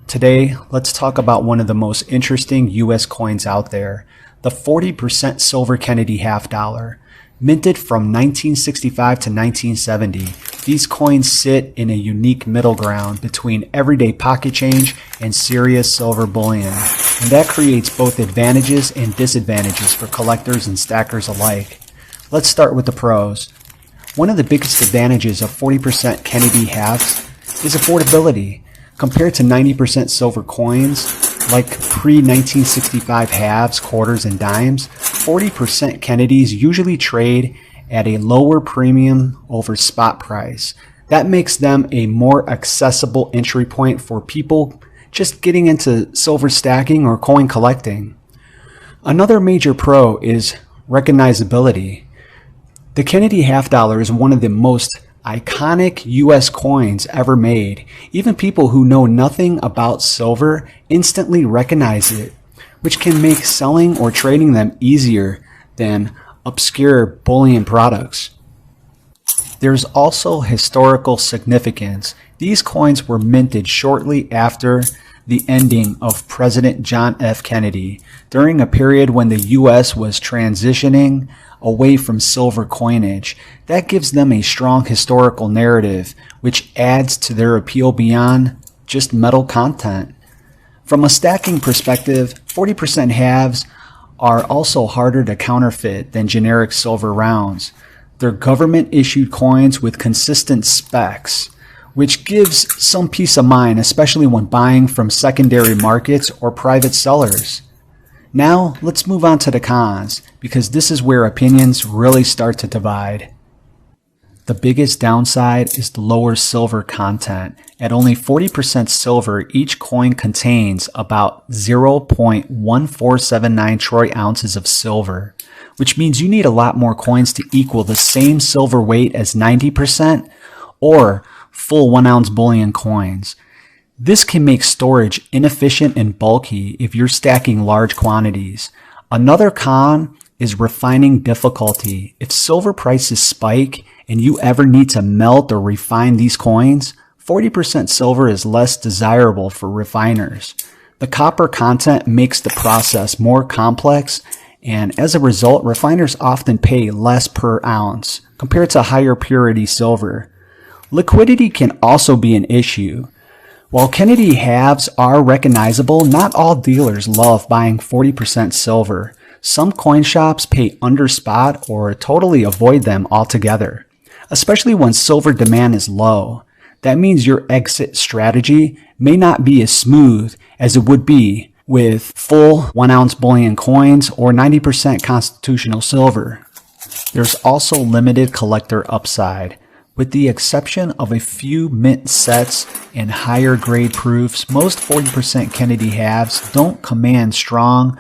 Today, let's talk about one of the most interesting US coins out there, the 40% silver Kennedy half dollar. Minted from 1965 to 1970, these coins sit in a unique middle ground between everyday pocket change and serious silver bullion, and that creates both advantages and disadvantages for collectors and stackers alike. Let's start with the pros. One of the biggest advantages of 40% Kennedy halves is affordability. Compared to 90% silver coins, like pre-1965 halves, quarters, and dimes, 40% Kennedys usually trade at a lower premium over spot price. That makes them a more accessible entry point for people just getting into silver stacking or coin collecting. Another major pro is recognizability. The Kennedy half dollar is one of the most iconic US coins ever made. Even people who know nothing about silver instantly recognize it, which can make selling or trading them easier than obscure bullion products. There's also historical significance. These coins were minted shortly after the ending of President John F. Kennedy, during a period when the US was transitioning away from silver coinage. That gives them a strong historical narrative, which adds to their appeal beyond just metal content. From a stacking perspective, 40% halves are also harder to counterfeit than generic silver rounds. They're government-issued coins with consistent specs, which gives some peace of mind, especially when buying from secondary markets or private sellers. Now, let's move on to the cons, because this is where opinions really start to divide. The biggest downside is the lower silver content. At only 40% silver, each coin contains about 0.1479 troy ounces of silver, which means you need a lot more coins to equal the same silver weight as 90% or full 1 ounce bullion coins. This can make storage inefficient and bulky if you're stacking large quantities. Another con is refining difficulty. If silver prices spike and you ever need to melt or refine these coins, 40% silver is less desirable for refiners. The copper content makes the process more complex, and as a result, refiners often pay less per ounce compared to higher purity silver. Liquidity can also be an issue. While Kennedy halves are recognizable, not all dealers love buying 40% silver. Some coin shops pay under spot or totally avoid them altogether, especially when silver demand is low. That means your exit strategy may not be as smooth as it would be with full 1 ounce bullion coins or 90% constitutional silver. There's also limited collector upside. With the exception of a few mint sets and higher grade proofs, most 40% Kennedy halves don't command strong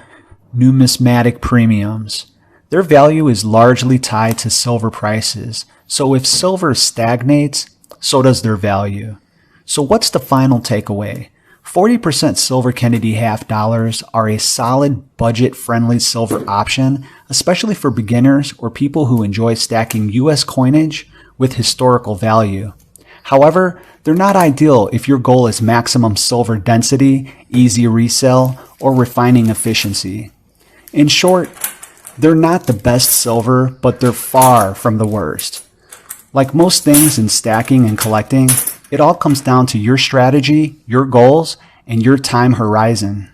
numismatic premiums. Their value is largely tied to silver prices, so if silver stagnates, so does their value. So what's the final takeaway? 40% silver Kennedy half dollars are a solid budget-friendly silver option, especially for beginners or people who enjoy stacking US coinage with historical value. However, they're not ideal if your goal is maximum silver density, easy resale, or refining efficiency. In short, they're not the best silver, but they're far from the worst. Like most things in stacking and collecting, it all comes down to your strategy, your goals, and your time horizon.